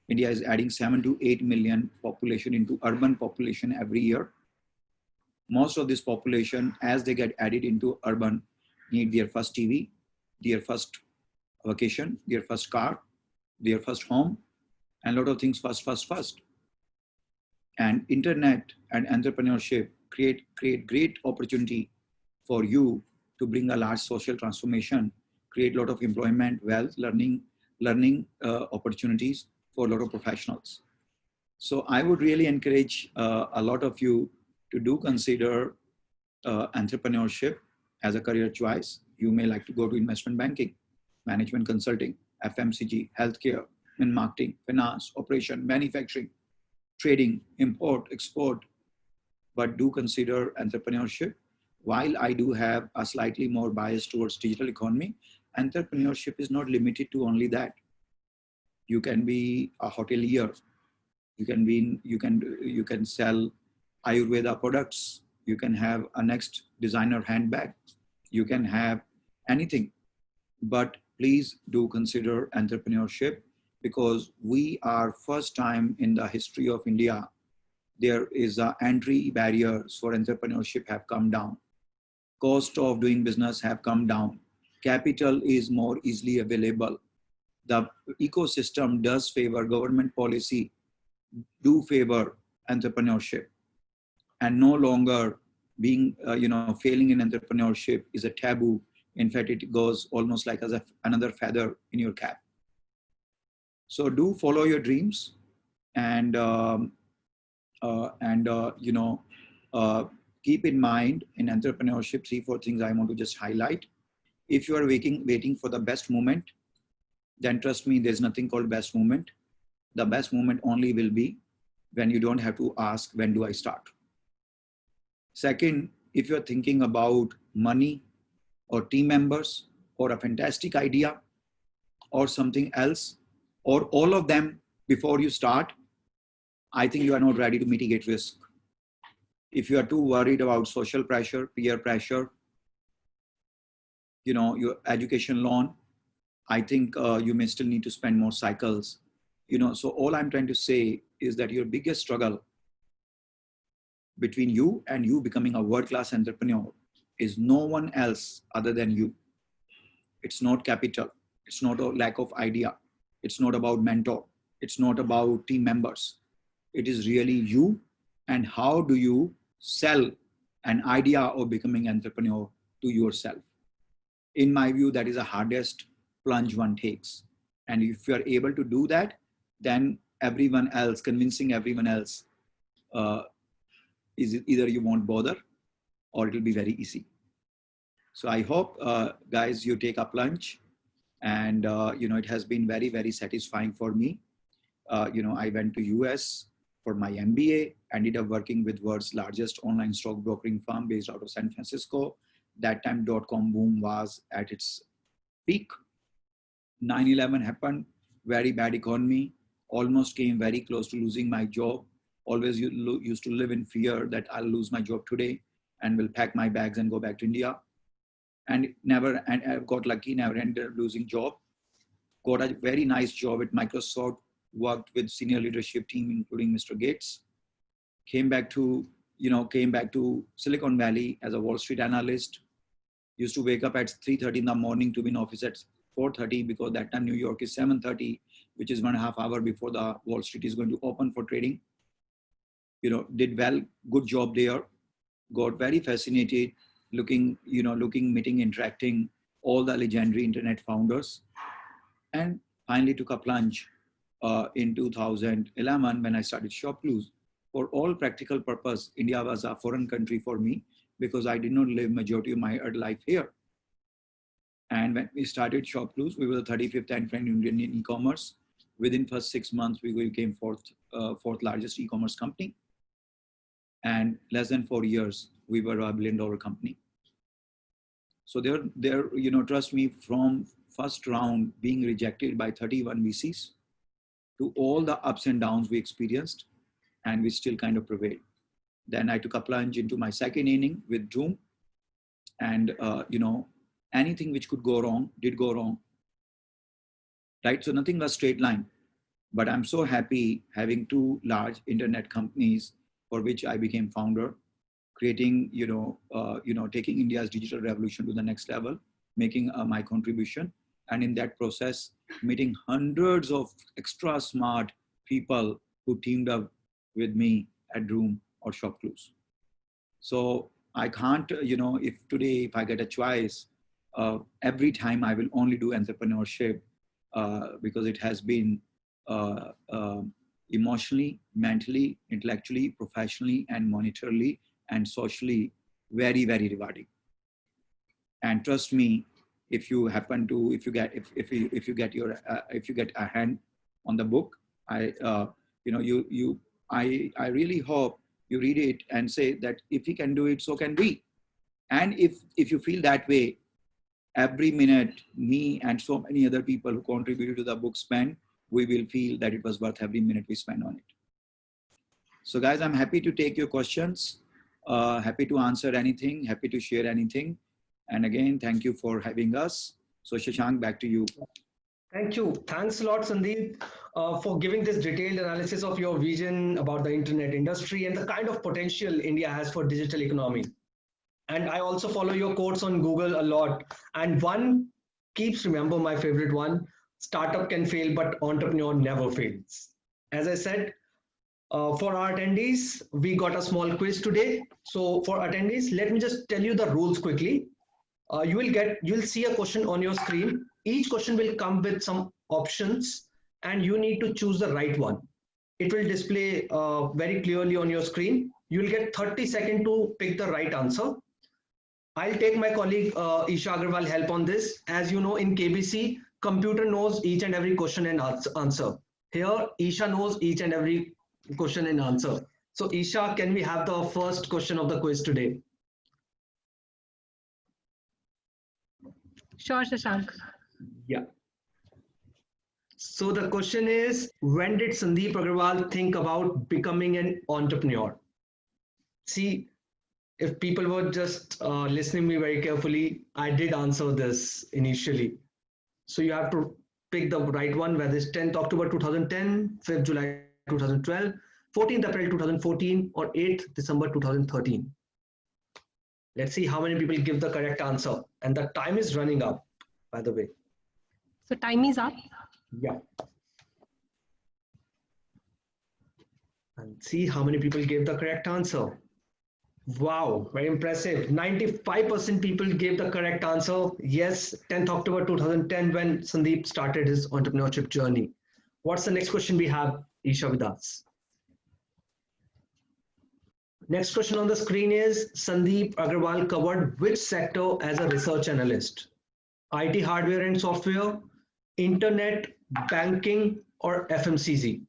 India is adding 7 to 8 million population into urban population every year. Most of this population, as they get added into urban, need their first TV, their first vacation, their first car, their first home, and a lot of things first. And internet and entrepreneurship create great opportunity for you to bring a large social transformation, create a lot of employment, wealth, learning opportunities for a lot of professionals. So I would really encourage a lot of you to do consider entrepreneurship as a career choice. You may like to go to investment banking, management consulting, FMCG, healthcare, in marketing, finance, operation, manufacturing, trading, import, export, but do consider entrepreneurship. While I do have a slightly more bias towards digital economy, entrepreneurship is not limited to only that. You can be a hotelier. You can sell Ayurveda products. You can have a next designer handbag. You can have anything, but please do consider entrepreneurship, because we are first time in the history of India, there is a entry barriers for entrepreneurship have come down. Cost of doing business have come down. Capital is more easily available. The ecosystem does favor, government policy do favor entrepreneurship, and no longer being, failing in entrepreneurship is a taboo. In fact, it goes almost like as another feather in your cap. So do follow your dreams, and keep in mind in entrepreneurship 3-4 things I want to just highlight. If you are waiting for the best moment, then trust me, there's nothing called best moment. The best moment only will be when you don't have to ask, when do I start? Second, if you're thinking about money or team members or a fantastic idea or something else, or all of them before you start, I think you are not ready to mitigate risk. If you are too worried about social pressure, peer pressure, your education loan, I think you may still need to spend more cycles. So all I'm trying to say is that your biggest struggle between you and you becoming a world-class entrepreneur is no one else other than you. It's not capital. It's not a lack of idea. It's not about mentor. It's not about team members. It is really you, and how do you sell an idea of becoming an entrepreneur to yourself. In my view, that is the hardest plunge one takes. And if you are able to do that, then everyone else, convincing everyone else, is either you won't bother or it will be very easy. So I hope, guys, you take a plunge, and it has been very, very satisfying for me. I went to US for my MBA, ended up working with world's largest online stock brokering firm based out of San Francisco. That time .com boom was at its peak. 9/11 happened, very bad economy, almost came very close to losing my job. Always used to live in fear that I'll lose my job today and will pack my bags and go back to India. And I got lucky, never ended up losing job. Got a very nice job at Microsoft, worked with senior leadership team, including Mr. Gates. Came back to Silicon Valley as a Wall Street analyst. Used to wake up at 3:30 in the morning to be in office at 4:30, because that time New York is 7:30, which is 1.5 hours before the Wall Street is going to open for trading. Did well, good job there. Got very fascinated, looking, meeting, interacting all the legendary internet founders, and finally took a plunge in 2011 when I started ShopClues. For all practical purpose, India was a foreign country for me, because I did not live majority of my life here. And when we started ShopClues, we were the 35th entrant in Indian e-commerce. Within first 6 months, we became fourth largest e-commerce company. And less than 4 years, we were a $1 billion company. So trust me, from first round being rejected by 31 VCs to all the ups and downs we experienced, and we still kind of prevailed. Then I took a plunge into my second inning with Zoom, and anything which could go wrong did go wrong, right? So nothing was straight line. But I'm so happy having two large internet companies for which I became founder, creating, taking India's digital revolution to the next level, making my contribution. And in that process, meeting hundreds of extra smart people who teamed up with me at Droom or ShopClues. So I can't, if today, if I get a choice, every time I will only do entrepreneurship because it has been emotionally, mentally, intellectually, professionally, and monetarily and socially very, very rewarding. And trust me, if you happen to, if you get a hand on the book, I really hope you read it and say that if he can do it, so can we. And if you feel that way, every minute me and so many other people who contributed to the book spend, we will feel that it was worth every minute we spend on it. So guys, I'm happy to take your questions, happy to answer anything, happy to share anything. And again, thank you for having us. So Shashank, back to you. Thank you. Thanks a lot, Sandeep, for giving this detailed analysis of your vision about the internet industry and the kind of potential India has for digital economy. And I also follow your quotes on Google a lot. And one keeps remember my favorite one, startup can fail, but entrepreneur never fails. As I said, for our attendees, we got a small quiz today. So for attendees, let me just tell you the rules quickly. You'll see a question on your screen. Each question will come with some options and you need to choose the right one. It will display very clearly on your screen. You'll get 30 seconds to pick the right answer. I'll take my colleague Isha Agarwal help on this. As you know, in KBC, computer knows each and every question and answer. Here, Isha knows each and every question and answer. So Isha, can we have the first question of the quiz today? Sure, Shashank. Yeah. So the question is, when did Sandeep Agarwal think about becoming an entrepreneur? See, if people were just listening me very carefully, I did answer this initially. So you have to pick the right one, whether it's 10th October 2010, 5th July 2012, 14th April 2014, or 8th December 2013. Let's see how many people give the correct answer. And the time is running up, by the way. So time is up. Yeah. And see how many people gave the correct answer. Wow, very impressive. 95% people gave the correct answer. Yes, 10th October 2010 when Sandeep started his entrepreneurship journey. What's the next question we have, Isha, with us? Next question on the screen is, Sandeep Agarwal covered which sector as a research analyst? IT hardware and software, internet, banking, or FMCG?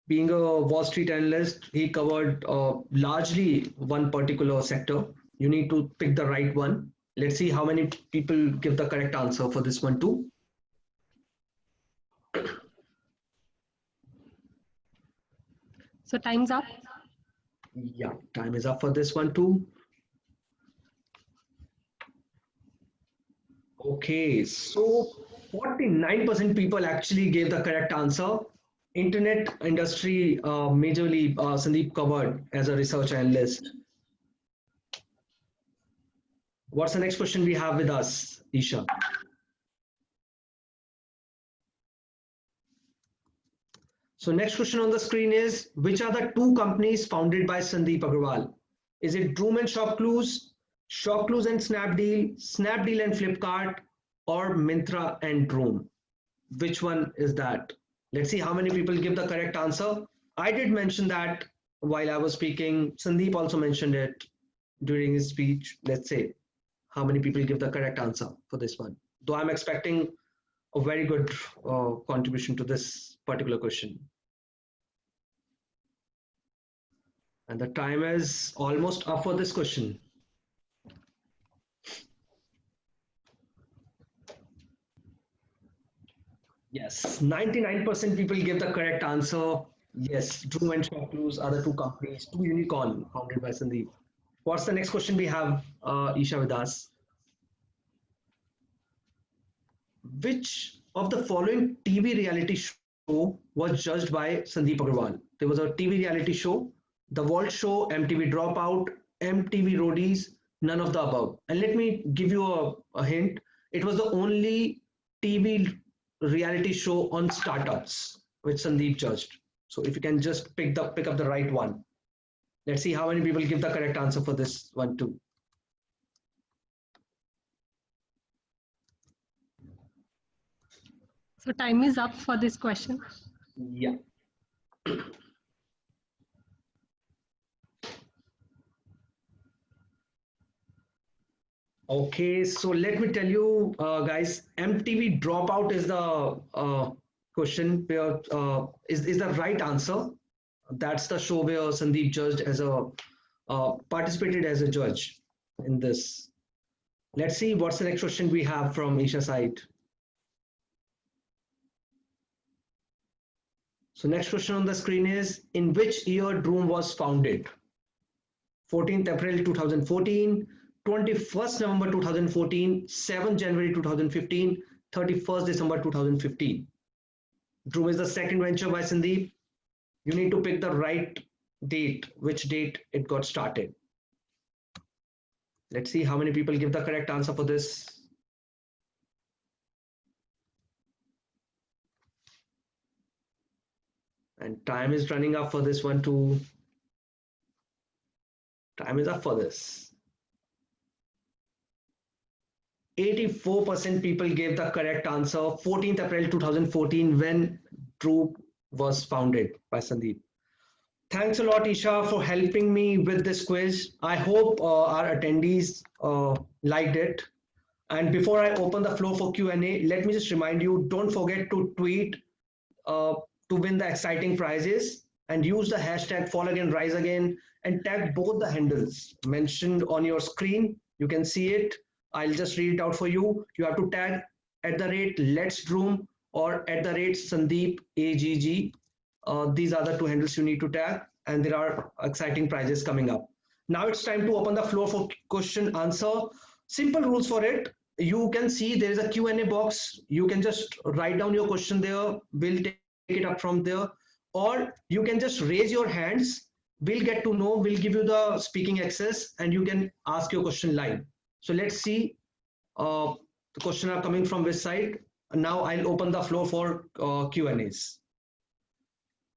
Being a Wall Street analyst, he covered largely one particular sector. You need to pick the right one. Let's see how many people give the correct answer for this one too. So time's up. Yeah, time is up for this one too. Okay, so 49% people actually gave the correct answer. Internet industry majorly Sandeep covered as a research analyst. What's the next question we have with us, Isha? So next question on the screen is, which are the two companies founded by Sandeep Agarwal? Is it Droom and ShopClues, ShopClues and Snapdeal, Snapdeal and Flipkart, or Myntra and Droom? Which one is that? Let's see how many people give the correct answer. I did mention that while I was speaking. Sandeep also mentioned it during his speech. Let's see how many people give the correct answer for this one. Though I'm expecting a very good contribution to this particular question. And the time is almost up for this question. Yes, 99% people give the correct answer. Yes, Droom and ShopClues are the two companies, two unicorn founded by Sandeep. What's the next question we have, Isha, with us? Which of the following TV reality show was judged by Sandeep Agarwal? There was a TV reality show, The World Show, MTV Dropout, MTV Roadies, none of the above. And let me give you a hint. It was the only TV reality show on startups which Sandeep judged. So if you can just pick up the right one. Let's see how many people give the correct answer for this one too. So time is up for this question. Yeah. Okay, so let me tell you, guys, MTV Dropout is the question where is the right answer. That's the show where Sandeep judged as a participated as a judge in this. Let's see what's the next question we have from Isha side. So next question on the screen is, in which year Droom was founded? 14th April 2014, 21st November 2014, 7th January 2015, 31st December 2015. Droom is the second venture by Sandeep. You need to pick the right date, which date it got started. Let's see how many people give the correct answer for this. And time is running up for this one too. Time is up for this. 84% people gave the correct answer. 14th April 2014 when Droom was founded by Sandeep. Thanks a lot, Isha, for helping me with this quiz. I hope our attendees liked it. And before I open the floor for Q&A, let me just remind you, don't forget to tweet to win the exciting prizes and use the hashtag #FallAgainRiseAgain and tag both the handles mentioned on your screen. You can see it. I'll just read it out for you. You have to tag @Let'sDroom or @SandeepAGG. These are the two handles you need to tag, and there are exciting prizes coming up. Now it's time to open the floor for question answer. Simple rules for it. You can see there is a Q&A box. You can just write down your question there. We'll take it up from there. Or you can just raise your hands. We'll get to know, we'll give you the speaking access and you can ask your question live. So let's see the question are coming from which side. Now I'll open the floor for Q&As.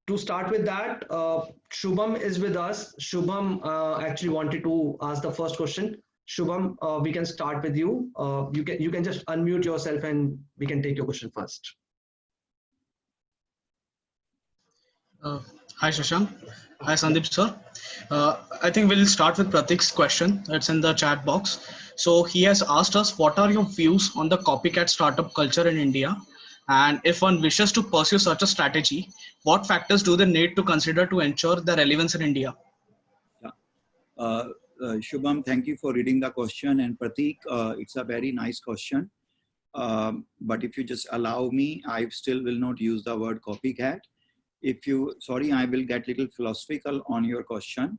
To start with that, Shubham is with us. Shubham actually wanted to ask the first question. Shubham, we can start with you. You can just unmute yourself and we can take your question first. Hi Shashank. Hi Sandeep sir. I think we'll start with Pratik's question. It's in the chat box. So he has asked us, what are your views on the copycat startup culture in India? And if one wishes to pursue such a strategy, what factors do they need to consider to ensure their relevance in India? Yeah. Shubham, thank you for reading the question. And Pratik, it's a very nice question. But if you just allow me, I still will not use the word copycat. Sorry, I will get a little philosophical on your question.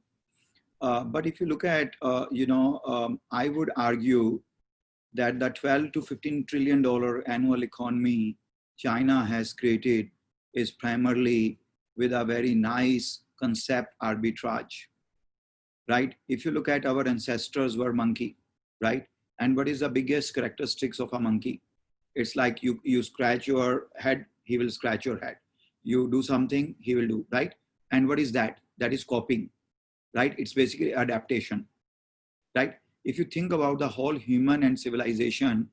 But if you look at, I would argue that the 12 to $15 trillion annual economy China has created is primarily with a very nice concept arbitrage, right? If you look at our ancestors were monkey, right? And what is the biggest characteristics of a monkey? It's like you scratch your head, he will scratch your head. You do something, he will do, right? And what is that? That is copying, right? It's basically adaptation, right? If you think about the whole human and civilization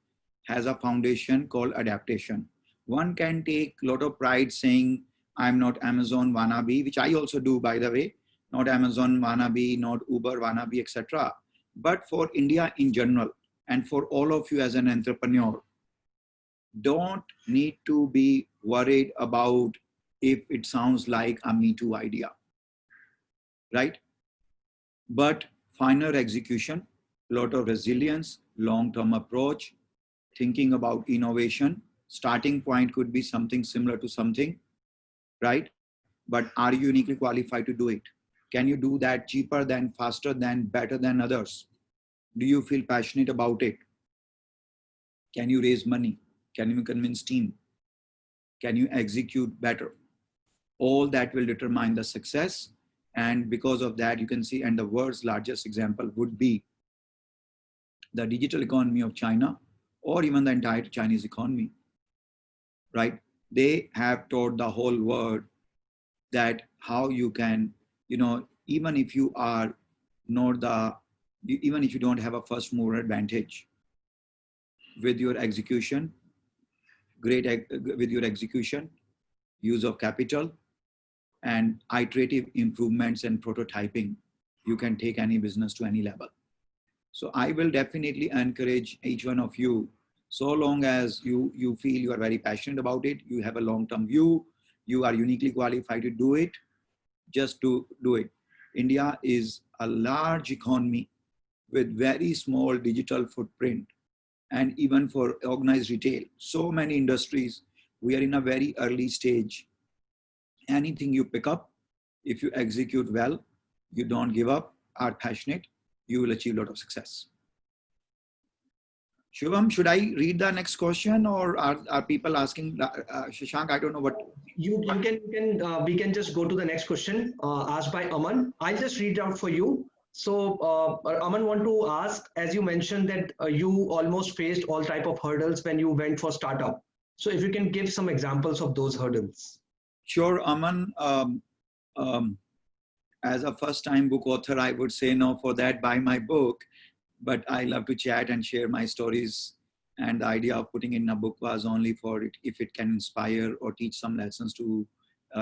has a foundation called adaptation. One can take a lot of pride saying, I'm not Amazon wannabe, which I also do, by the way, not Amazon wannabe, not Uber wannabe, etc. But for India in general, and for all of you as an entrepreneur, don't need to be worried about if it sounds like a Me Too idea, right? But finer execution, lot of resilience, long-term approach, thinking about innovation. Starting point could be something similar to something, right? But are you uniquely qualified to do it? Can you do that cheaper than, faster than, better than others? Do you feel passionate about it? Can you raise money? Can you convince team? Can you execute better? All that will determine the success. And because of that, you can see, and the world's largest example would be the digital economy of China, or even the entire Chinese economy, right? They have taught the whole world that how you can, even if you are not even if you don't have a first mover advantage, with your execution, with your execution, use of capital, and iterative improvements and prototyping, you can take any business to any level. So I will definitely encourage each one of you, so long as you feel you are very passionate about it, you have a long-term view, you are uniquely qualified to do it, just to do it. India is a large economy with very small digital footprint, and even for organized retail, so many industries, we are in a very early stage. Anything you pick up, if you execute well, you don't give up, are passionate, you will achieve a lot of success. Shubham, should I read the next question, or are people asking? Shashank, I don't know what. We can just go to the next question asked by Aman. I'll just read it out for you. So Aman want to ask, as you mentioned that you almost faced all type of hurdles when you went for startup. So if you can give some examples of those hurdles. Sure, Aman. As a first-time book author, I would say no for that, buy my book. But I love to chat and share my stories. And the idea of putting in a book was only for it, if it can inspire or teach some lessons to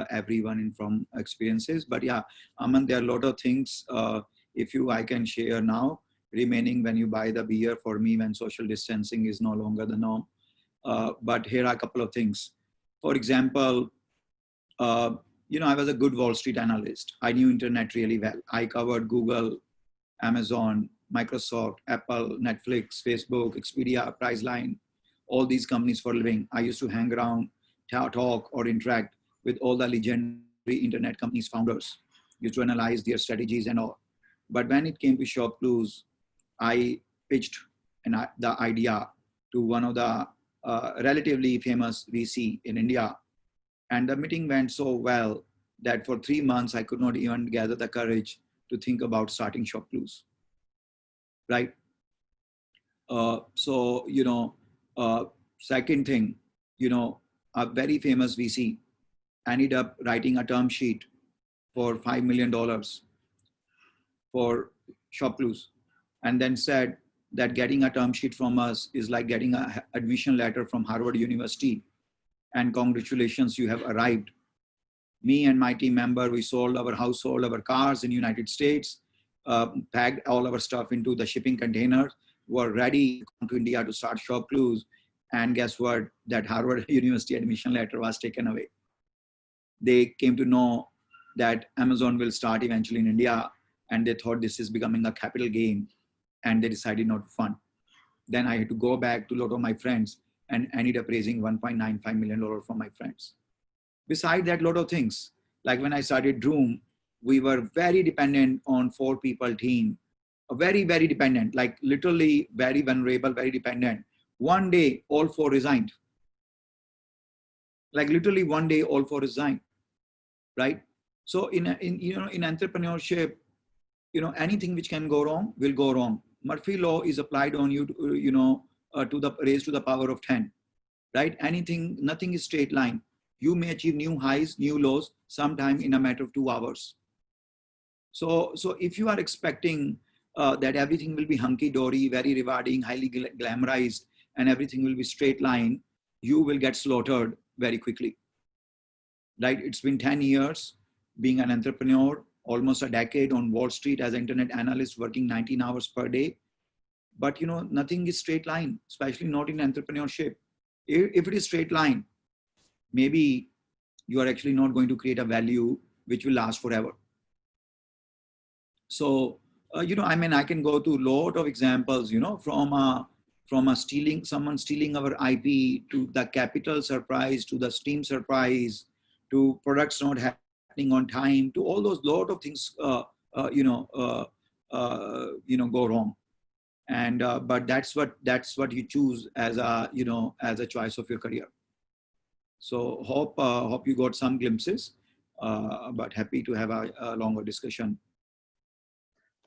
everyone from experiences. But yeah, Aman, there are a lot of things I can share now, remaining when you buy the beer for me when social distancing is no longer the norm. But here are a couple of things. For example, I was a good Wall Street analyst. I knew internet really well. I covered Google, Amazon, Microsoft, Apple, Netflix, Facebook, Expedia, Priceline, all these companies for a living. I used to hang around, talk or interact with all the legendary internet companies founders, used to analyze their strategies and all. But when it came to ShopClues, I pitched the idea to one of the relatively famous VC in India. And the meeting went so well that for 3 months, I could not even gather the courage to think about starting ShopClues. Right. Second thing, a very famous VC ended up writing a term sheet for $5 million for ShopClues, and then said that getting a term sheet from us is like getting an admission letter from Harvard University, and congratulations, you have arrived. Me and my team member, we sold our household, our cars in the United States, packed all our stuff into the shipping containers, were ready to come to India to start ShopClues. And guess what? That Harvard University admission letter was taken away. They came to know that Amazon will start eventually in India, and they thought this is becoming a capital gain, and they decided not to fund. Then I had to go back to a lot of my friends and ended up raising $1.95 million from my friends. Beside that, a lot of things. Like when I started Droom, we were very dependent on 4-people team, very, very dependent, like literally very vulnerable, very dependent. One day, all 4 resigned. Like literally one day, all 4 resigned, right? So in entrepreneurship, anything which can go wrong will go wrong. Murphy law is applied on you, to the raised to the power of 10, right? Nothing is straight line. You may achieve new highs, new lows, sometime in a matter of 2 hours. So if you are expecting that everything will be hunky-dory, very rewarding, highly glamorized, and everything will be straight line, you will get slaughtered very quickly, right? It's been 10 years being an entrepreneur, almost a decade on Wall Street as an internet analyst, working 19 hours per day. But nothing is straight line, especially not in entrepreneurship. If it is straight line, maybe you are actually not going to create a value which will last forever. So, I can go to a lot of examples, from someone stealing our IP, to the capital surprise, to the Steam surprise, to products not happening on time, to all those lot of things, go wrong. And but that's what you choose as a choice of your career. So hope you got some glimpses, but happy to have a longer discussion.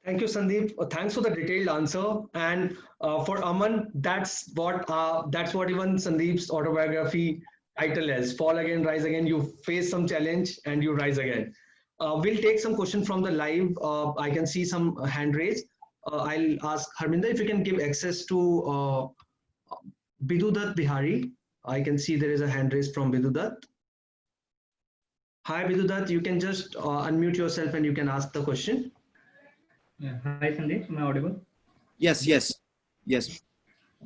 Thank you, Sandeep. Thanks for the detailed answer. And for Aman, that's what even Sandeep's autobiography title is: "Fall again, rise again." You face some challenge and you rise again. We'll take some question from the live. I can see some hand raised. I'll ask Harminder if you can give access to Bidudat Bihari. I can see there is a hand raised from Bidudat. Hi, Bidudat. You can just unmute yourself and you can ask the question. Yeah. Hi, Sandeep. Am I audible? Yes, yes, yes.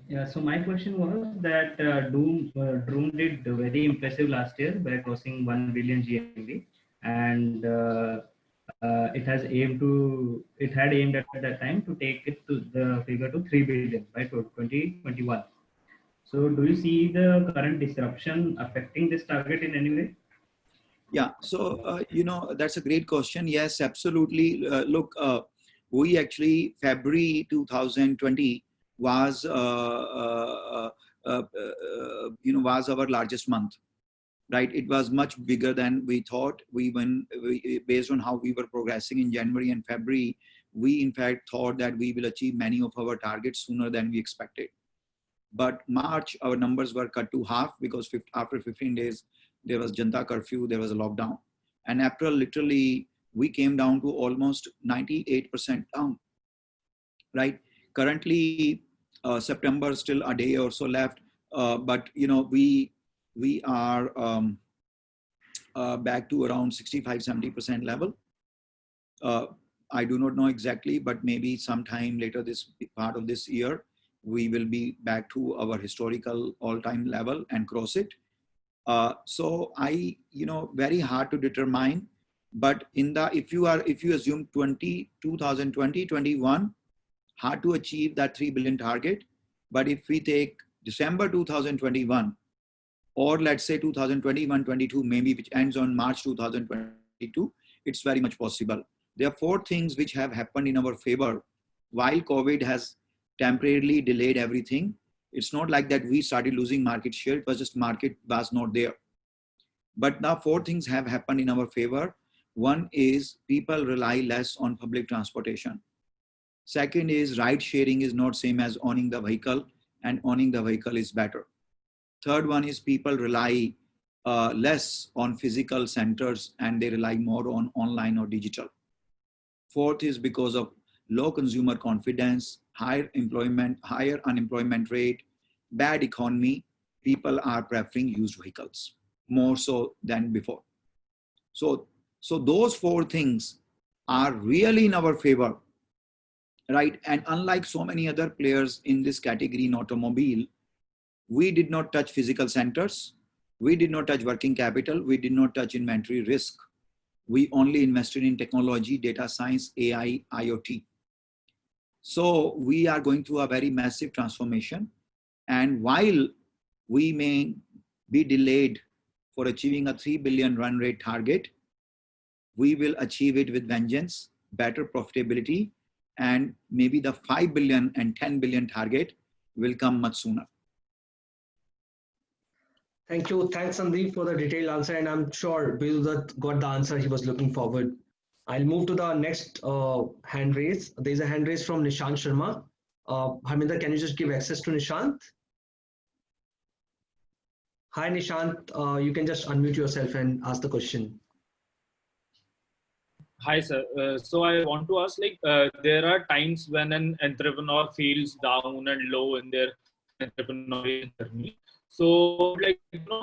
Yeah. So my question was that Droom did very impressive last year by crossing 1 billion GMV, and it had aimed at that time to take it to the figure to 3 billion by 2021. So do you see the current disruption affecting this target in any way? Yeah, so that's a great question. Yes, absolutely. Look, we actually February 2020 was was our largest month, right? It was much bigger than we thought. Based on how we were progressing in January and February, we in fact thought that we will achieve many of our targets sooner than we expected. But March, our numbers were cut to half because after 15 days, there was Janta curfew, there was a lockdown. And April, literally, we came down to almost 98% down, right? Currently, September, still a day or so left. But, we are back to around 65-70% level. I do not know exactly, but maybe sometime later this part of this year, we will be back to our historical all-time level and cross it. So very hard to determine, but if you assume 2020, 21, hard to achieve that 3 billion target. But if we take December 2021, or let's say 2021-22, maybe which ends on March 2022, it's very much possible. There are 4 things which have happened in our favor. While COVID has temporarily delayed everything, it's not like that we started losing market share. It was just market was not there. But now 4 things have happened in our favor. One is people rely less on public transportation. Second is ride sharing is not same as owning the vehicle, and owning the vehicle is better. Third one is people rely less on physical centers and they rely more on online or digital. Fourth is because of low consumer confidence, higher unemployment rate, bad economy, people are preferring used vehicles more so than before. So those 4 things are really in our favor, right? And unlike so many other players in this category in automobile, we did not touch physical centers. We did not touch working capital. We did not touch inventory risk. We only invested in technology, data science, AI, IoT. So we are going through a very massive transformation. And while we may be delayed for achieving a 3 billion run rate target, we will achieve it with vengeance, better profitability, and maybe the 5 billion and 10 billion target will come much sooner. Thank you. Thanks, Sandeep, for the detailed answer. And I'm sure Bidudat got the answer he was looking forward. I'll move to the next hand raise. There's a hand raise from Nishant Sharma. Harminder, can you just give access to Nishant? Hi, Nishant. You can just unmute yourself and ask the question. Hi, sir. So I want to ask, there are times when an entrepreneur feels down and low in their entrepreneurial journey. So,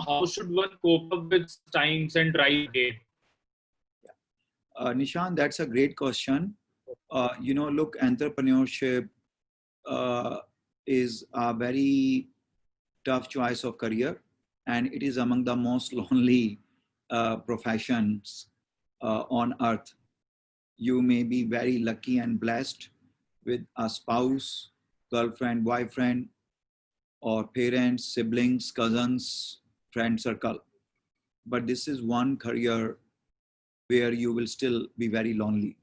how should one cope up with times and rise again? Nishant, that's a great question. Look, entrepreneurship is a very tough choice of career, and it is among the most lonely professions on earth. You may be very lucky and blessed with a spouse, girlfriend, boyfriend, or parents, siblings, cousins, friend circle. But this is one career where you will still be very lonely,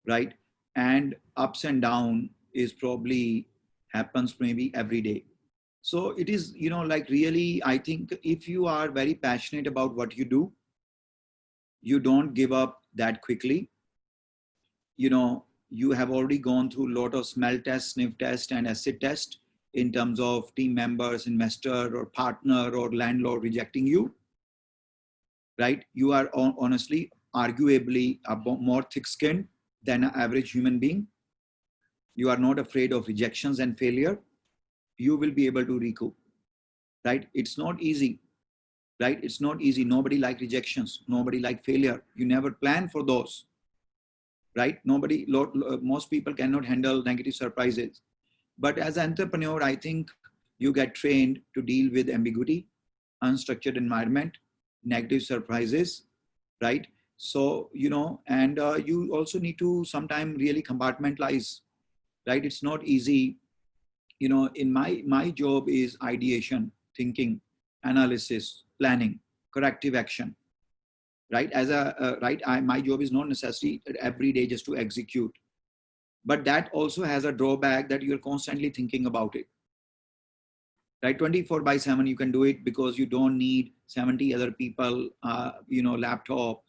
right? And ups and down is probably happens maybe every day. So it is, you know, like really, I think if you are very passionate about what you do, you don't give up that quickly. You know, you have already gone through a lot of smell test, sniff test, and acid test in terms of team members, investor or partner or landlord rejecting you, right? You are honestly, arguably more thick-skinned than an average human being. You are not afraid of rejections and failure. You will be able to recoup, right? It's not easy, right? It's not easy. Nobody like rejections. Nobody like failure. You never plan for those, right? Most people cannot handle negative surprises. But as an entrepreneur, I think you get trained to deal with ambiguity, unstructured environment, negative surprises, right? So, you know, and you also need to sometimes really compartmentalize, right? It's not easy. You know, in my job is ideation, thinking, analysis, planning, corrective action, right? As a my job is not necessarily every day just to execute, but that also has a drawback that you're constantly thinking about it, right? 24/7 you can do it because you don't need 70 other people, you know, laptop,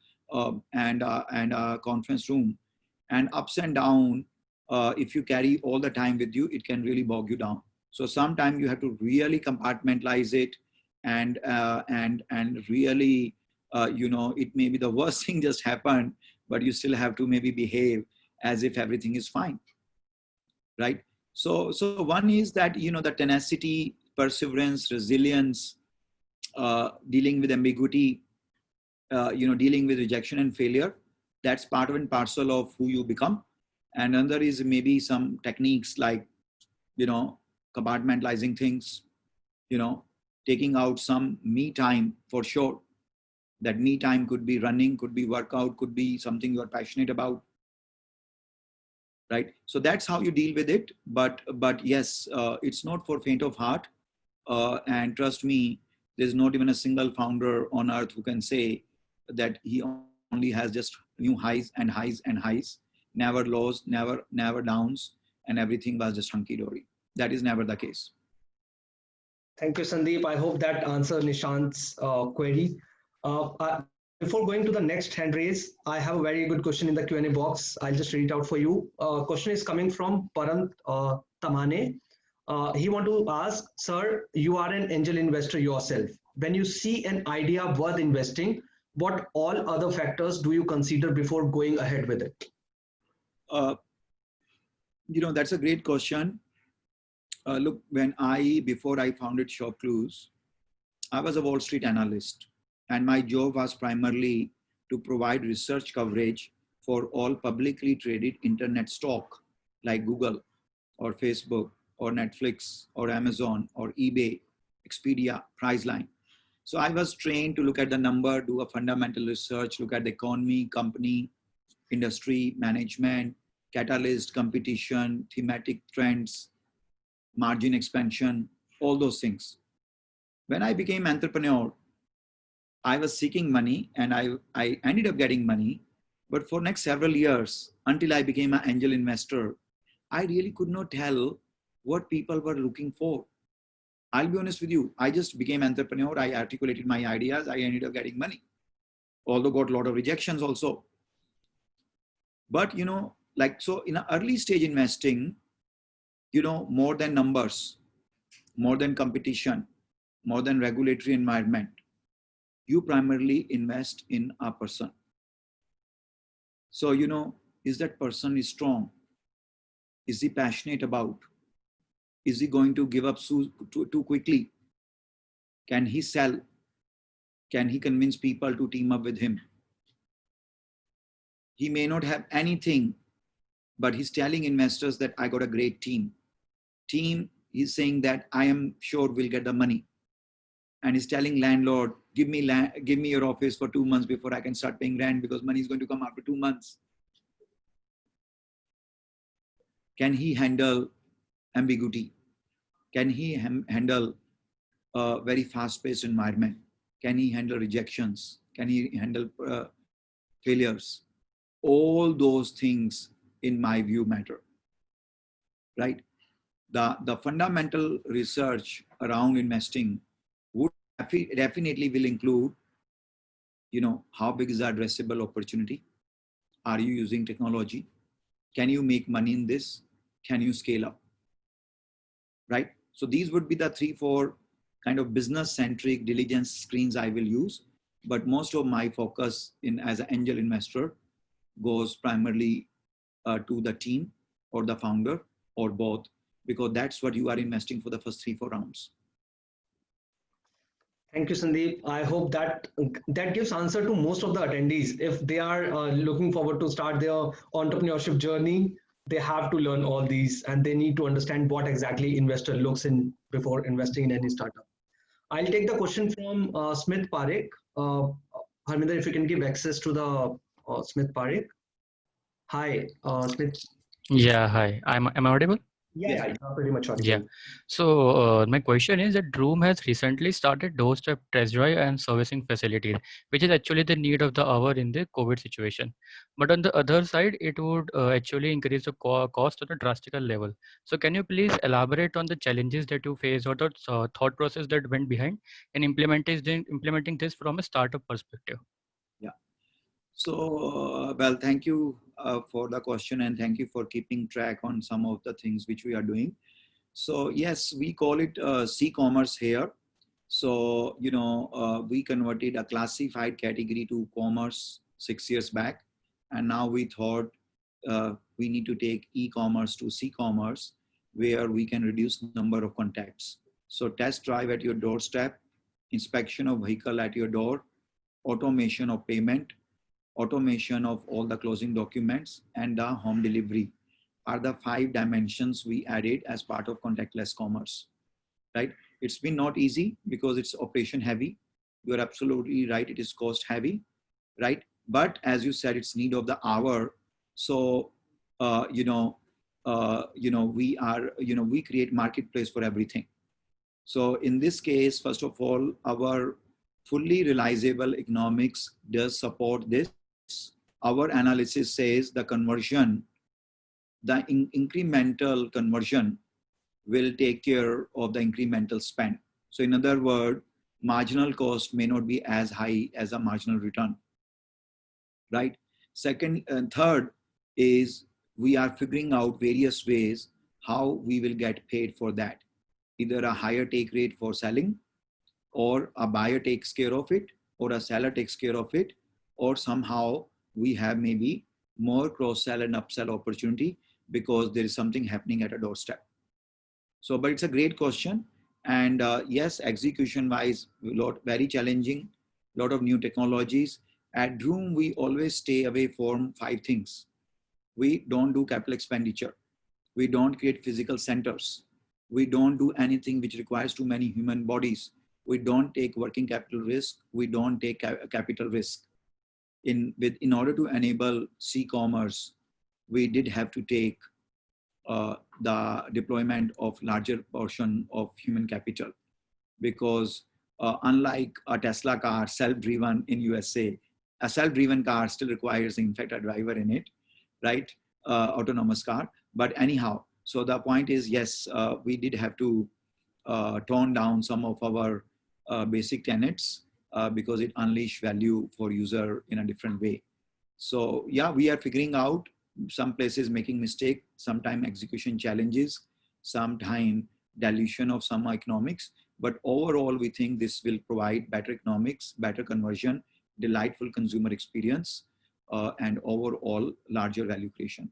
and a conference room, and ups and down. If you carry all the time with you, it can really bog you down. So sometimes you have to really compartmentalize it, and really, you know, it may be the worst thing just happened, but you still have to maybe behave as if everything is fine, right? So one is that, you know, the tenacity, perseverance, resilience, dealing with ambiguity, you know, dealing with rejection and failure. That's part and parcel of who you become. And another is maybe some techniques like, you know, compartmentalizing things, you know, taking out some me time for sure. That me time could be running, could be workout, could be something you're passionate about, right? So that's how you deal with it. But yes, it's not for faint of heart. And trust me, there's not even a single founder on earth who can say that he only has just new highs and highs and highs, never lows, never downs, and everything was just hunky-dory. That is never the case. Thank you, Sandeep. I hope that answered Nishant's query. Before going to the next hand raise, I have a very good question in the Q&A box. I'll just read it out for you. Question is coming from Parant Tamane. He want to ask, sir, you are an angel investor yourself. When you see an idea worth investing, what all other factors do you consider before going ahead with it? You know, that's a great question. Look, before I founded ShopClues, I was a Wall Street analyst, and my job was primarily to provide research coverage for all publicly traded internet stock like Google or Facebook or Netflix or Amazon or eBay, Expedia, Priceline. So I was trained to look at the number, do a fundamental research, look at the economy, company, industry, management, catalyst, competition, thematic trends, margin expansion, all those things. When I became entrepreneur, I was seeking money, and I ended up getting money. But for next several years, until I became an angel investor, I really could not tell what people were looking for. I'll be honest with you. I just became entrepreneur. I articulated my ideas. I ended up getting money, although got a lot of rejections also. But, you know, like, so in early stage investing, you know, more than numbers, more than competition, more than regulatory environment, you primarily invest in a person. So, you know, is that person is strong? Is he passionate about? Is he going to give up too quickly? Can he sell? Can he convince people to team up with him? He may not have anything, but he's telling investors that I got a great team. He's saying that I am sure we'll get the money. And he's telling landlord, give me your office for 2 months before I can start paying rent, because money is going to come after 2 months. Can he handle ambiguity? Can he handle a very fast-paced environment? Can he handle rejections? Can he handle failures? All those things, in my view, matter, right? the fundamental research around investing would definitely will include, how big is the addressable opportunity? Are you using technology? Can you make money in this? Can you scale up? Right? So these would be the 3-4 kind of business-centric diligence screens I will use. But most of my focus as an angel investor goes primarily to the team or the founder or both, because that's what you are investing for the first 3-4 rounds. Thank you, Sandeep. I hope that gives answer to most of the attendees. If they are looking forward to start their entrepreneurship journey, they have to learn all these and they need to understand what exactly investor looks in before investing in any startup. I'll take the question from Smith Parekh. Harminder, if you can give access to the Smith Parekh. Hi, Smith. Yeah, hi. Am I audible? Yeah, you're pretty much audible. Yeah. So my question is that Droom has recently started doorstep test drive and servicing facilities, which is actually the need of the hour in the COVID situation. But on the other side, it would actually increase the cost on a drastic level. So can you please elaborate on the challenges that you face or the thought process that went behind in implementing this from a startup perspective? Yeah. So, well, thank you for the question, and thank you for keeping track on some of the things which we are doing. So yes, we call it C-commerce here. So, we converted a classified category to commerce 6 years back. And now we thought we need to take e-commerce to C-commerce, where we can reduce number of contacts. So test drive at your doorstep, inspection of vehicle at your door, automation of payment, automation of all the closing documents, and the home delivery are the 5 dimensions we added as part of contactless commerce, right? It's been not easy because it's operation heavy. You're absolutely right. It is cost heavy, right? But as you said, it's need of the hour. So, we create marketplace for everything. So in this case, first of all, our fully realizable economics does support this. Our analysis says the conversion, the incremental conversion will take care of the incremental spend. So in other words, marginal cost may not be as high as a marginal return, right? Second and third is we are figuring out various ways how we will get paid for that. Either a higher take rate for selling, or a buyer takes care of it, or a seller takes care of it, or somehow we have maybe more cross-sell and upsell opportunity because there is something happening at a doorstep. So, but it's a great question. And yes, execution-wise, very challenging, lot of new technologies. At Droom, we always stay away from 5 things. We don't do capital expenditure. We don't create physical centers. We don't do anything which requires too many human bodies. We don't take working capital risk. We don't take capital risk. In order to enable C-commerce, we did have to take the deployment of larger portion of human capital, because unlike a Tesla car, self-driven in USA, a self-driven car still requires, in fact, a driver in it, right? Autonomous car. But anyhow, so the point is, yes, we did have to tone down some of our basic tenets because it unleashed value for user in a different way. So yeah, we are figuring out some places making mistake, sometime execution challenges, sometime dilution of some economics. But overall, we think this will provide better economics, better conversion, delightful consumer experience, and overall larger value creation.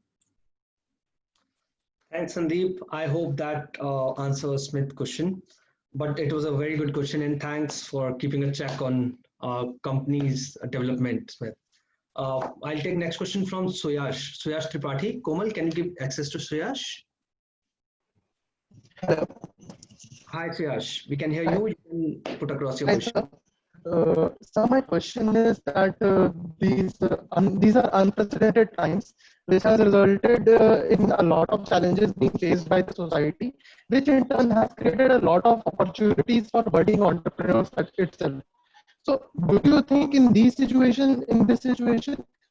Thanks, Sandeep. I hope that answers Smith's question. But it was a very good question, and thanks for keeping a check on company's development, Smith. I'll take next question from Suyash Tripathi. Komal, can you give access to Suyash? Hello. Hi, Suyash. We can hear you. You can put across your question. So my question is that these are unprecedented times, which has resulted in a lot of challenges being faced by the society, which in turn has created a lot of opportunities for budding entrepreneurs itself. So do you think in this situation,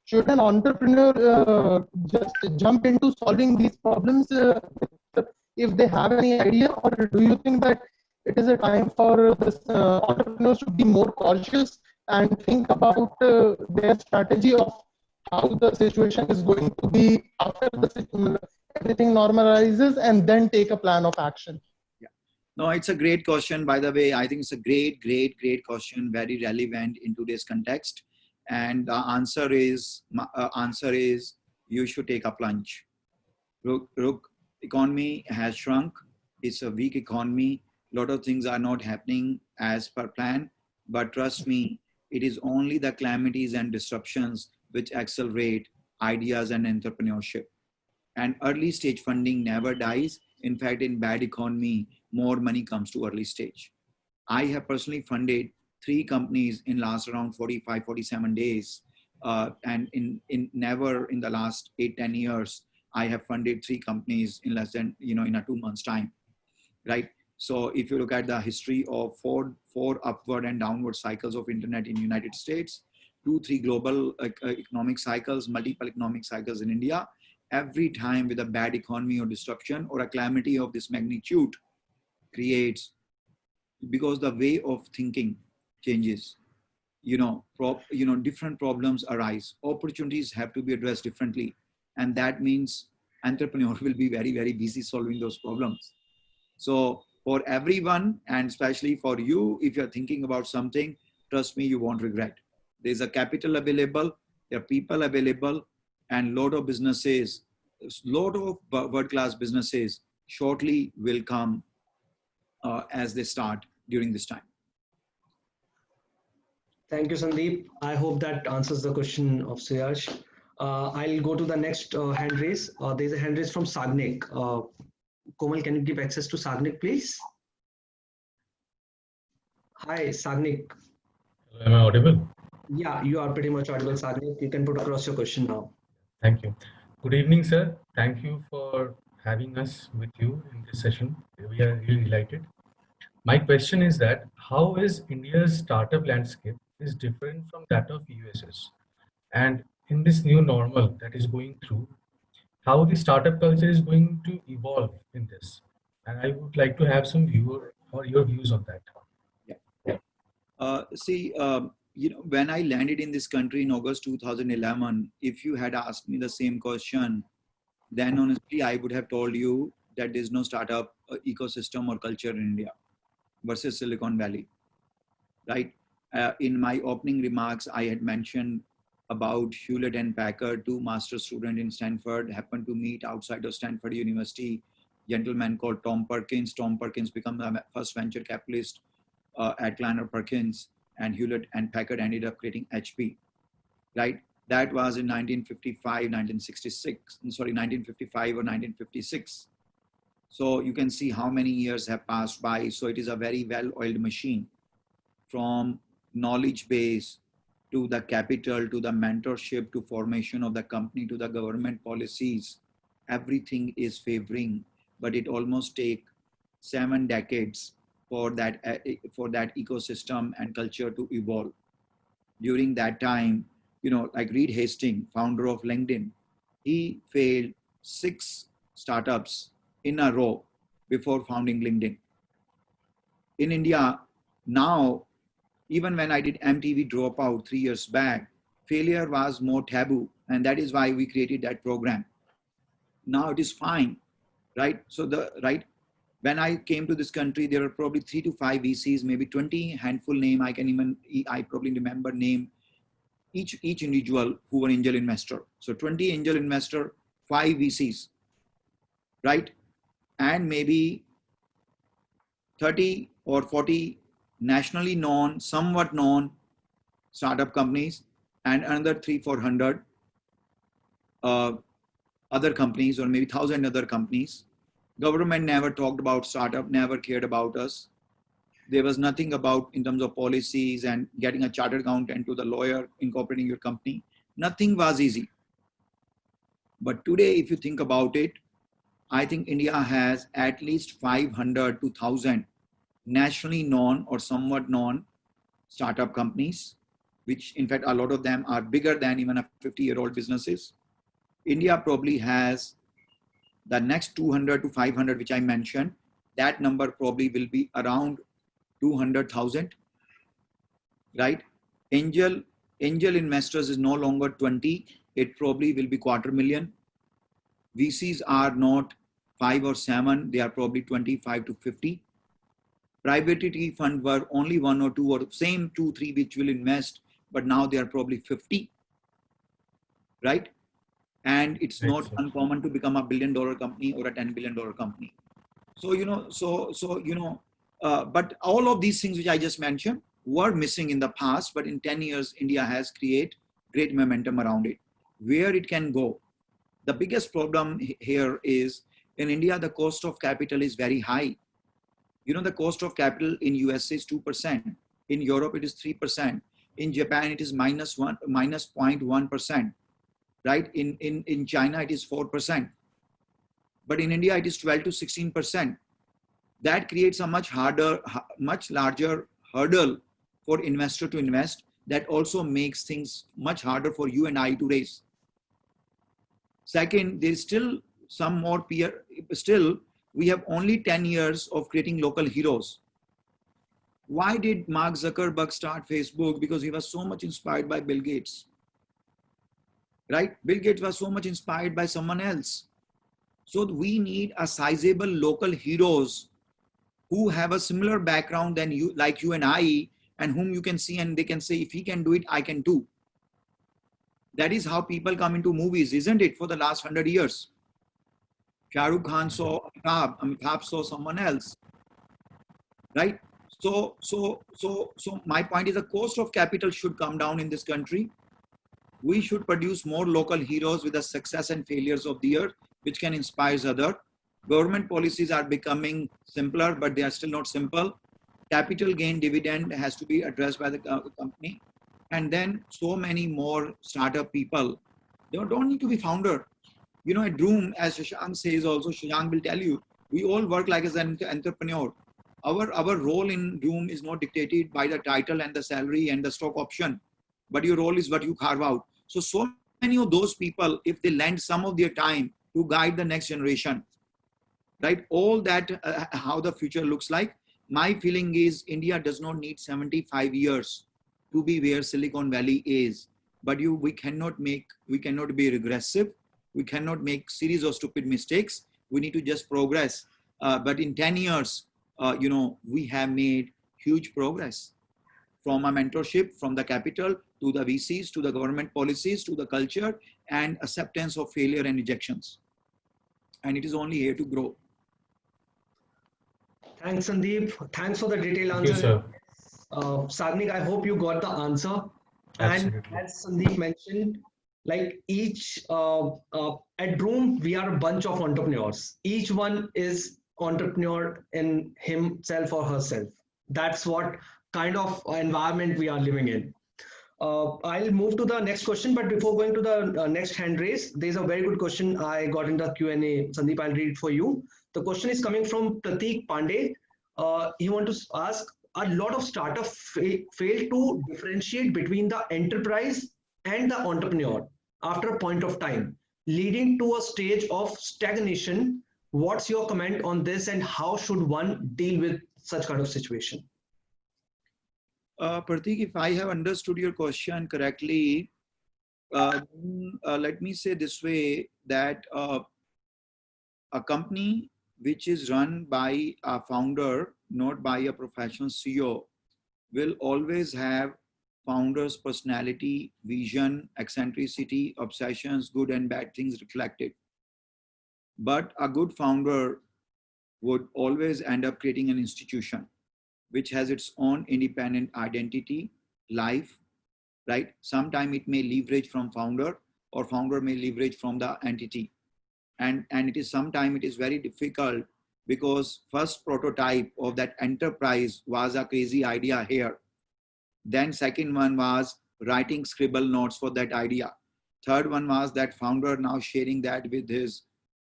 should an entrepreneur just jump into solving these problems with if they have any idea, or do you think that it is a time for the entrepreneurs to be more cautious and think about their strategy of how the situation is going to be after everything normalizes, and then take a plan of action? Yeah. No, it's a great question. By the way, I think it's a great question, very relevant in today's context. And the answer is, you should take a plunge. Look, economy has shrunk. It's a weak economy. A lot of things are not happening as per plan. But trust me, it is only the calamities and disruptions which accelerate ideas and entrepreneurship. And early stage funding never dies. In fact, in bad economy, more money comes to early stage. I have personally funded 3 companies in last around 45, 47 days. And in never in the last 8-10 years, I have funded 3 companies in less than, in a 2 months time, right? So if you look at the history of four upward and downward cycles of internet in United States, 2-3 global economic cycles, multiple economic cycles in India, every time with a bad economy or disruption or a calamity of this magnitude creates, because the way of thinking changes, different problems arise, opportunities have to be addressed differently. And that means entrepreneur will be very, very busy solving those problems. So for everyone, and especially for you, if you're thinking about something, trust me, you won't regret. There's a capital available, there are people available, and lot of businesses, lot of world-class businesses shortly will come as they start during this time. Thank you, Sandeep. I hope that answers the question of Suyash. I'll go to the next hand raise. There's a hand raise from Sagnik. Komal, can you give access to Sagnik, please? Hi, Sagnik. Am I audible? Yeah, you are pretty much audible, Sagnik. You can put across your question now. Thank you. Good evening, sir. Thank you for having us with you in this session. We are really delighted. My question is that how is India's startup landscape is different from that of US's? And in this new normal that is going through, how the startup culture is going to evolve in this? And I would like to have some your views on that. Yeah. When I landed in this country in August 2011, if you had asked me the same question, then honestly, I would have told you that there's no startup ecosystem or culture in India versus Silicon Valley, right? In my opening remarks, I had mentioned about Hewlett and Packard, 2 master students in Stanford happened to meet outside of Stanford University, gentleman called Tom Perkins. Tom Perkins became the first venture capitalist at Kleiner Perkins, and Hewlett and Packard ended up creating HP, right? That was in 1955 or 1956. So you can see how many years have passed by. So it is a very well-oiled machine, from knowledge base to the capital, to the mentorship, to formation of the company, to the government policies. Everything is favoring, but it almost takes 7 decades for that ecosystem and culture to evolve. During that time, like Reed Hastings, founder of LinkedIn, he failed 6 startups in a row before founding LinkedIn. In India, now, even when I did MTV Dropout 3 years back, failure was more taboo, and that is why we created that program. Now it is fine, right? So when I came to this country, there were probably 3 to 5 VCs, maybe 20 handful name. I probably remember name each individual who were angel investor. So 20 angel investor, 5 VCs, right? And maybe 30 or 40 nationally known, somewhat known startup companies, and another 300-400 other companies, or maybe 1,000 other companies. Government never talked about startup, never cared about us. There was nothing about in terms of policies and getting a chartered accountant to the lawyer, incorporating your company. Nothing was easy. But today, if you think about it, I think India has at least 500 to 1,000 nationally known or somewhat known startup companies, which in fact, a lot of them are bigger than even a 50-year-old businesses. India probably has The next 200 to 500, which I mentioned, that number probably will be around 200,000, right? Angel investors is no longer 20. It probably will be 250,000. VCs are not 5 or 7. They are probably 25 to 50. Private equity fund were only 1 or 2 or same 2, 3 which will invest, but now they are probably 50, right? And it's Right, not sir. uncommon to become a $1 billion company or a $10 billion company. So, but all of these things which I just mentioned were missing in the past, but in 10 years, India has created great momentum around it. Where it can go. The biggest problem here is in India, the cost of capital is very high. The cost of capital in USA is 2%. In Europe, it is 3%. In Japan, it is minus 0.1%. Right? In China, it is 4%. But in India, it is 12 to 16%. That creates a much larger hurdle for investor to invest. That also makes things much harder for you and I to raise. Second, there's still some more we have only 10 years of creating local heroes. Why did Mark Zuckerberg start Facebook? Because he was so much inspired by Bill Gates. Right? Bill Gates was so much inspired by someone else. So we need a sizable local heroes who have a similar background than you, like you and I, and whom you can see and they can say, if he can do it, I can too. That is how people come into movies, isn't it? For the last 100 years. Shah Rukh Khan saw Amitabh saw someone else, right? So my point is the cost of capital should come down in this country. We should produce more local heroes with the success and failures of the earth, which can inspire others. Government policies are becoming simpler, but they are still not simple. Capital gain dividend has to be addressed by the company. And then so many more startup people. They don't need to be founder. At Droom, as Shashank says also, Shashank will tell you, we all work like as an entrepreneur. Our role in Droom is not dictated by the title and the salary and the stock option, but your role is what you carve out. So many of those people, if they lend some of their time to guide the next generation, right? All that, how the future looks like. My feeling is India does not need 75 years to be where Silicon Valley is, but we cannot be regressive. We cannot make series of stupid mistakes. We need to just progress. But in 10 years, we have made huge progress from a mentorship, from the capital to the VCs, to the government policies, to the culture and acceptance of failure and rejections. And it is only here to grow. Thanks, Sandeep. Thanks for the detailed Thank you, answer. sir. Sagnik, I hope you got the answer. Absolutely. And as Sandeep mentioned, like at Droom, we are a bunch of entrepreneurs. Each one is entrepreneur in himself or herself. That's what kind of environment we are living in. I'll move to the next question, but before going to the next hand raise, there's a very good question I got in the Q&A. Sandeep, I'll read it for you. The question is coming from Prateek Pandey. He wants to ask, a lot of startups fail to differentiate between the enterprise and the entrepreneur after a point of time, leading to a stage of stagnation. What's your comment on this and how should one deal with such kind of situation? Prateek, if I have understood your question correctly, let me say this way, that a company which is run by a founder, not by a professional CEO, will always have founder's personality, vision, eccentricity, obsessions, good and bad things reflected. But a good founder would always end up creating an institution which has its own independent identity, life, right? Sometimes it may leverage from founder or founder may leverage from the entity. And it is sometimes it is very difficult because first prototype of that enterprise was a crazy idea here. Then second one was writing scribble notes for that idea. Third one was that founder now sharing that with his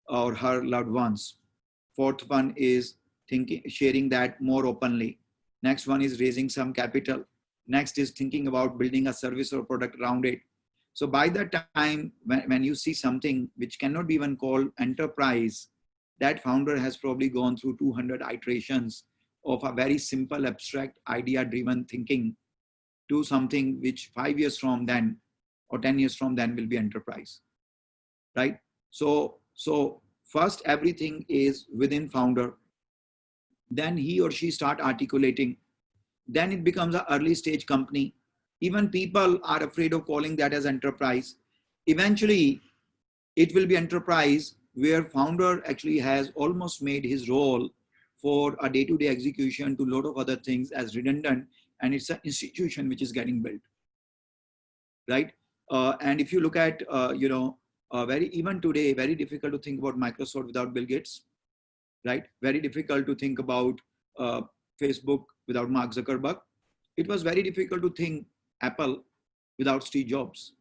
or her loved ones. Fourth one is sharing that more openly. Next one is raising some capital. Next is thinking about building a service or product around it. So by the time when you see something which cannot be even called enterprise, that founder has probably gone through 200 iterations of a very simple, abstract, idea-driven thinking to something which 5 years from then or 10 years from then will be enterprise, right? So first everything is within founder. Then he or she start articulating. Then it becomes an early stage company. Even people are afraid of calling that as enterprise. Eventually, it will be enterprise where founder actually has almost made his role for a day-to-day execution to a lot of other things as redundant, and it's an institution which is getting built, right? And if you look at, even today, very difficult to think about Microsoft without Bill Gates, right? Very difficult to think about Facebook without Mark Zuckerberg. It was very difficult to think Apple without Steve Jobs.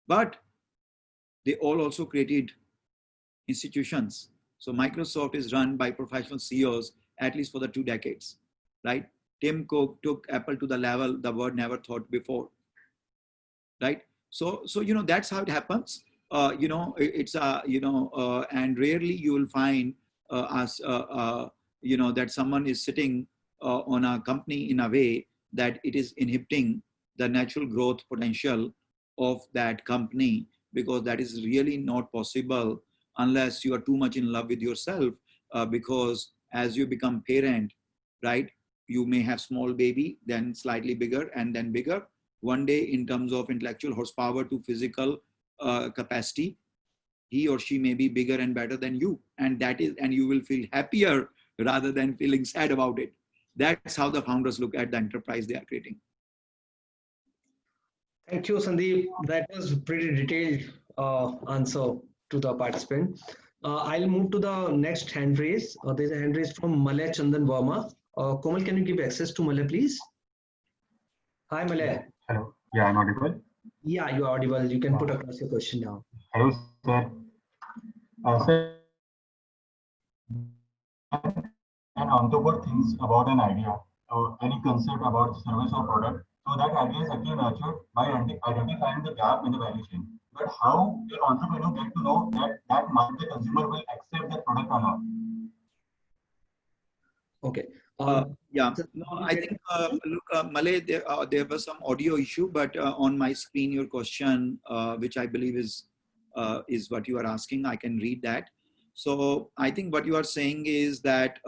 But they all also created institutions. So Microsoft is run by professional CEOs, at least for the 2 decades, right? Tim Cook took Apple to the level the world never thought before, right? So that's how it happens. It's and rarely you will find that someone is sitting on a company in a way that it is inhibiting the natural growth potential of that company, because that is really not possible unless you are too much in love with yourself, because as you become parent, right, you may have small baby, then slightly bigger, and then bigger. One day in terms of intellectual horsepower to physical capacity, he or she may be bigger and better than you, and you will feel happier rather than feeling sad about it. That's how the founders look at the enterprise they are creating. Thank you, Sandeep. That was pretty detailed answer to the participant. I'll move to the next hand raise. There's a hand raise from Malay Chandan Verma. Komal, can you give access to Malay, please? Hi, Malay. Hello. Yeah, I'm audible. Yeah, you are audible. You can put across your question now. Hello, sir. Sir, and entrepreneur thinks about an idea or any concept about service or product. So that idea is actually nurtured by identifying the gap in the value chain. But how the entrepreneur get to know that might the consumer will accept the product or not? Okay. Yeah, no, I think, look, Malay, there was some audio issue, but on my screen, your question, which I believe is what you are asking, I can read that. So I think what you are saying is that,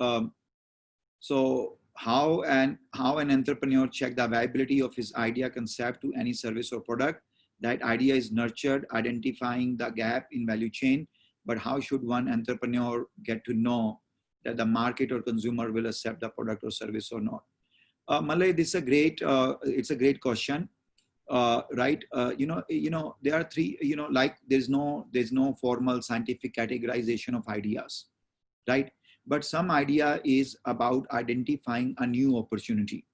so how an entrepreneur check the viability of his idea concept to any service or product. That idea is nurtured, identifying the gap in value chain, but how should one entrepreneur get to know that the market or consumer will accept the product or service or not? Malay, this is a great, it's a great question, right? There are three, like there's no formal scientific categorization of ideas, right? But some idea is about identifying a new opportunity,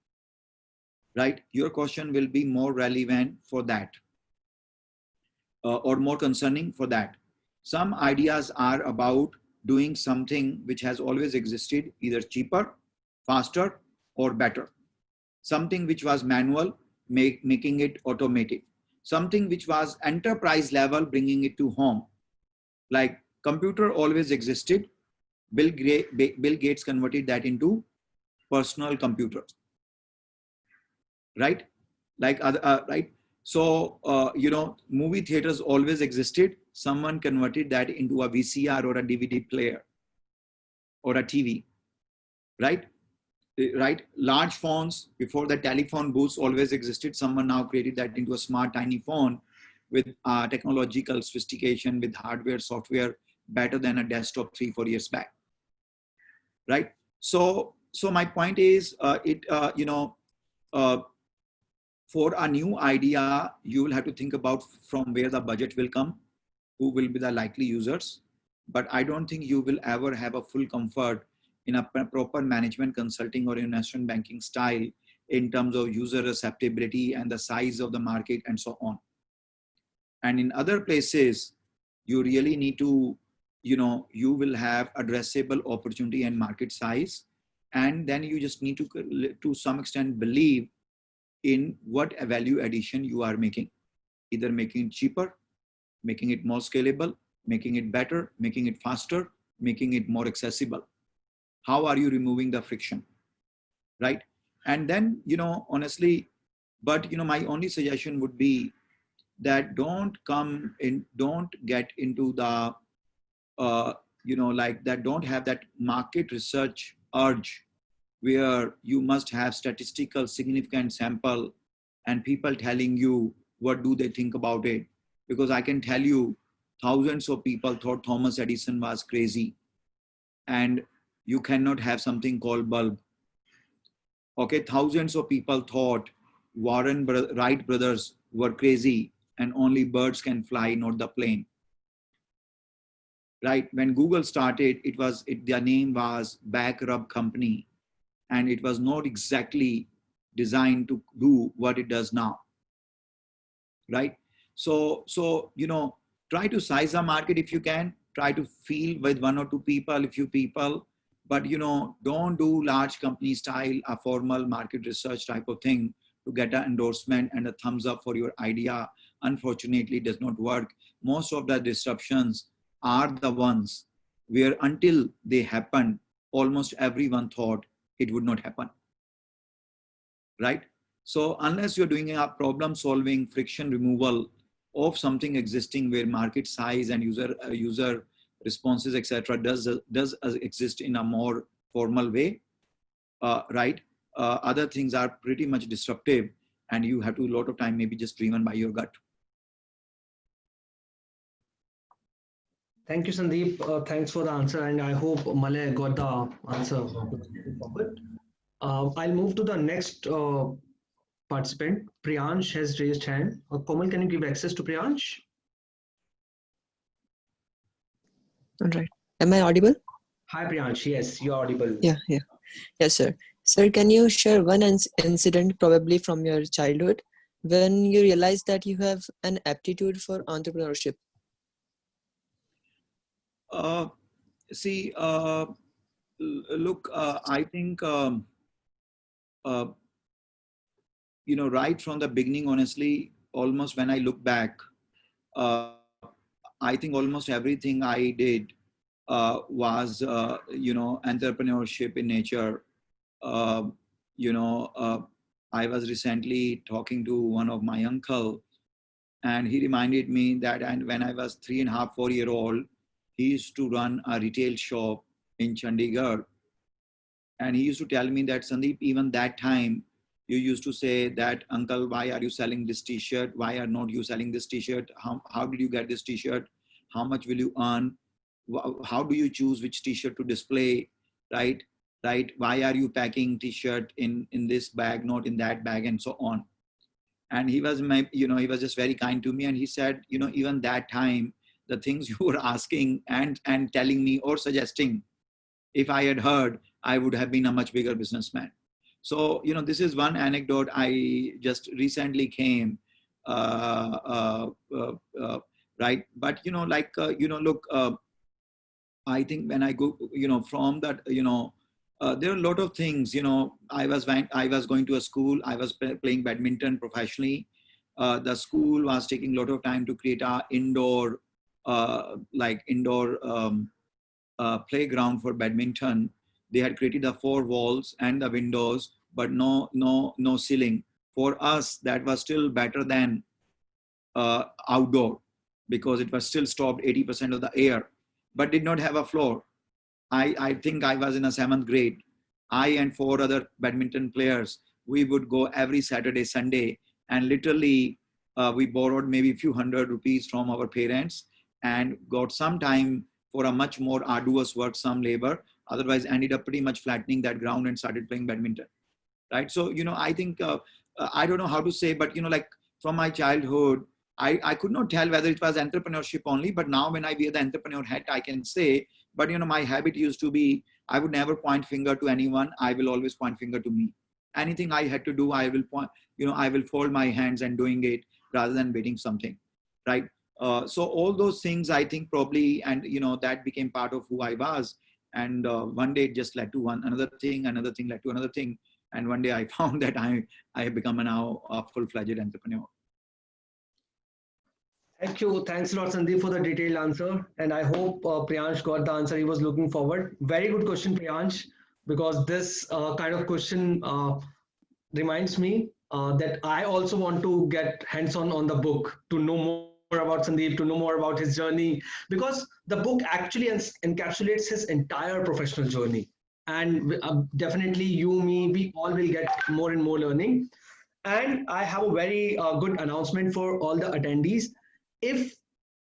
right? Your question will be more relevant for that, or more concerning for that. Some ideas are about doing something which has always existed, either cheaper, faster, or better. Something which was manual, making it automated. Something which was enterprise level, bringing it to home. Like computer always existed, Bill Gates converted that into personal computers, right? Like right? So, movie theaters always existed. Someone converted that into a VCR or a DVD player or a TV, right? Right? Large phones, before the telephone booths always existed. Someone now created that into a smart, tiny phone with technological sophistication, with hardware, software, better than a desktop 3-4 years back, right? So my point is, for a new idea, you will have to think about from where the budget will come, who will be the likely users. But I don't think you will ever have a full comfort in a proper management consulting or investment banking style in terms of user receptibility and the size of the market and so on. And in other places, you really need to, you will have addressable opportunity and market size. And then you just need to some extent, believe in what a value addition you are making. either making it cheaper, making it more scalable, making it better, making it faster, making it more accessible. How are you removing the friction, right? And then, honestly, but, my only suggestion would be that don't get into the, like that, don't have that market research urge where you must have statistical significant sample and people telling you what do they think about it. Because I can tell you, thousands of people thought Thomas Edison was crazy, and you cannot have something called bulb. Okay, thousands of people thought Wright brothers were crazy and only birds can fly, not the plane. Right? When Google started, their name was Backrub Company, and it was not exactly designed to do what it does now. Right? So try to size the market if you can. Try to feel with one or two people, a few people, but don't do large company style, a formal market research type of thing to get an endorsement and a thumbs up for your idea. Unfortunately, it does not work. Most of the disruptions are the ones where until they happen, almost everyone thought it would not happen. Right? So unless you're doing a problem solving, friction removal of something existing where market size and user responses, etc., does exist in a more formal way, right? Other things are pretty much disruptive, and you have to a lot of time maybe just driven by your gut. Thank you, Sandeep. Thanks for the answer, and I hope Malay got the answer. I'll move to the next participant. Priyansh has raised hand. Komal, can you give access to Priyansh? All right. Am I audible? Hi, Priyansh. Yes, you're audible. Yeah. Yes, sir. Sir, can you share one incident, probably from your childhood, when you realized that you have an aptitude for entrepreneurship? Look, I think, right from the beginning, honestly, almost when I look back, I think almost everything I did was, entrepreneurship in nature. I was recently talking to one of my uncle, and he reminded me that when I was 3.5, 4-year-old, he used to run a retail shop in Chandigarh. And he used to tell me that, Sandeep, even that time, you used to say that, uncle, why are you selling this t-shirt? Why are not you selling this t-shirt? How did you get this t-shirt? How much will you earn? How do you choose which t-shirt to display? Right? Why are you packing t-shirt in this bag, not in that bag, and so on? And he was he was just very kind to me. And he said, even that time, the things you were asking and telling me or suggesting, if I had heard, I would have been a much bigger businessman. So, this is one anecdote. I just recently came, right? But, look, I think when I go, from that, there are a lot of things, I was going to a school, I was playing badminton professionally. The school was taking a lot of time to create a indoor playground for badminton. They had created the 4 walls and the windows, but no ceiling. For us, that was still better than outdoor, because it was still stopped 80% of the air, but did not have a floor. I think I was in a 7th grade. I and 4 other badminton players, we would go every Saturday, Sunday, and literally we borrowed maybe a few hundred rupees from our parents and got some time for a much more arduous work, some labor. Otherwise, ended up pretty much flattening that ground and started playing badminton. Right. So, I think, I don't know how to say, but, like from my childhood, I could not tell whether it was entrepreneurship only, but now when I wear the entrepreneur hat, I can say, but, my habit used to be, I would never point finger to anyone. I will always point finger to me. Anything I had to do, I will point, I will fold my hands and doing it rather than waiting something. Right. So all those things, I think probably, and, that became part of who I was. And one day it just led to another thing led to another thing. And one day I found that I have become now a full-fledged entrepreneur. Thank you. Thanks a lot, Sandeep, for the detailed answer. And I hope Priyansh got the answer he was looking forward. Very good question, Priyansh, because this kind of question reminds me that I also want to get hands-on on the book to know more about Sandeep, to know more about his journey, because the book actually encapsulates his entire professional journey. And definitely you, me, we all will get more and more learning. And I have a very good announcement for all the attendees. If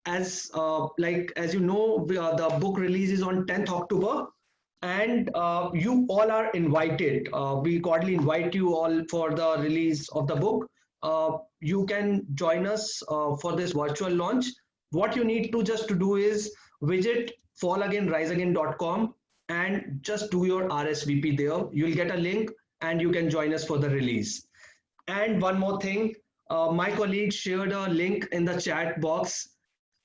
as you know, the book releases on 10th October, and you all are invited. We cordially invite you all for the release of the book. You can join us for this virtual launch. What you need to just to do is visit fallagainriseagain.com and just do your RSVP there. You'll get a link and you can join us for the release. And one more thing, my colleague shared a link in the chat box.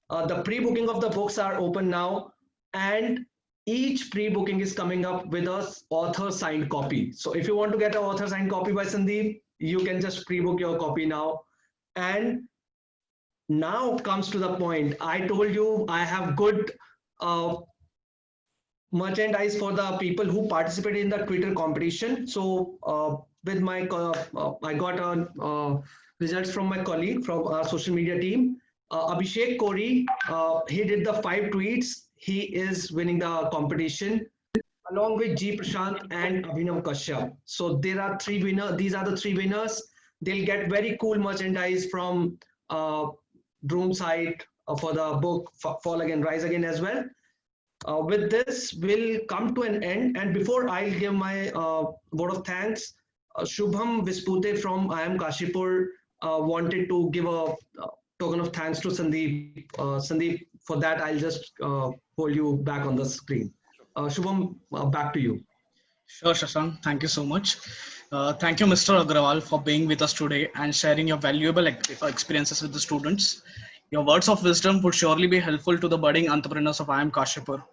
The pre-booking of the books are open now, and each pre-booking is coming up with a author signed copy. So if you want to get an author signed copy by Sandeep, you can just pre-book your copy now. And now comes to the point. I told you I have good merchandise for the people who participated in the Twitter competition. So with my, I got results from my colleague from our social media team. Abhishek Kori, he did the 5 tweets. He is winning the competition along with G. Prashant and Abhinav Kashyap. So there are 3 winners. These are the 3 winners. They'll get very cool merchandise from Droom site for the book Fall Again, Rise Again as well. With this, we'll come to an end. And before I give my word of thanks, Shubham Vispute from IIM Kashipur wanted to give a token of thanks to Sandeep. Sandeep, for that, I'll just hold you back on the screen. Shubham, back to you. Sure, Shashank. Thank you so much. Thank you, Mr. Agrawal, for being with us today and sharing your valuable experiences with the students. Your words of wisdom would surely be helpful to the budding entrepreneurs of IIM Kashipur.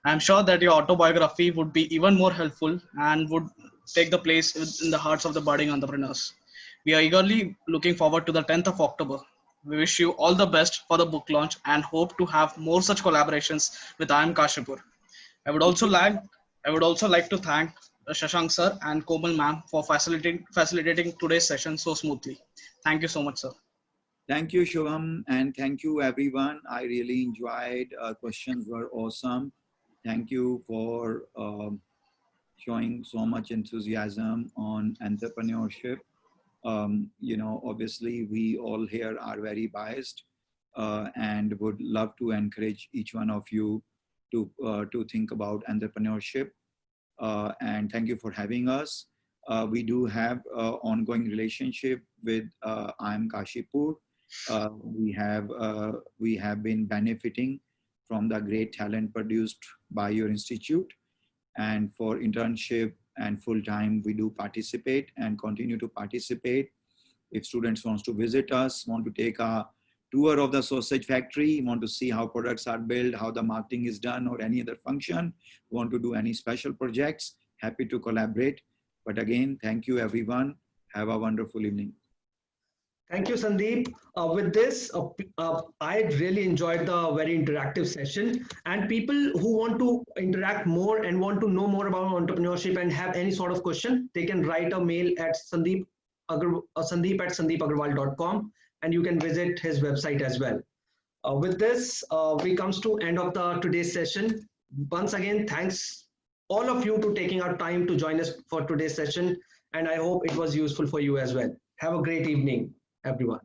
I'm sure that your autobiography would be even more helpful and would take the place in the hearts of the budding entrepreneurs. We are eagerly looking forward to the 10th of October. We wish you all the best for the book launch and hope to have more such collaborations with IIM Kashipur. I would also like to thank Shashank sir and Komal ma'am for facilitating today's session so smoothly. Thank you so much, sir. Thank you, Shubham, and thank you, everyone. I really enjoyed. Questions were awesome. Thank you for showing so much enthusiasm on entrepreneurship. You know, obviously, we all here are very biased and would love to encourage each one of you to think about entrepreneurship. And thank you for having us. We do have an ongoing relationship with IIM Kashipur. We have been benefiting from the great talent produced by your institute, and for internship and full-time we do participate and continue to participate. If students want to visit us, want to take a tour of the sausage factory, want to see how products are built, how the marketing is done, or any other function, want to do any special projects, happy to collaborate. But again, thank you everyone. Have a wonderful evening. Thank you, Sandeep. With this, I really enjoyed the very interactive session. And people who want to interact more and want to know more about entrepreneurship and have any sort of question, they can write a mail at sandeep@sandeepagarwal.com, and you can visit his website as well. With this, we comes to end of today's session. Once again, thanks all of you to taking our time to join us for today's session. And I hope it was useful for you as well. Have a great evening, everyone.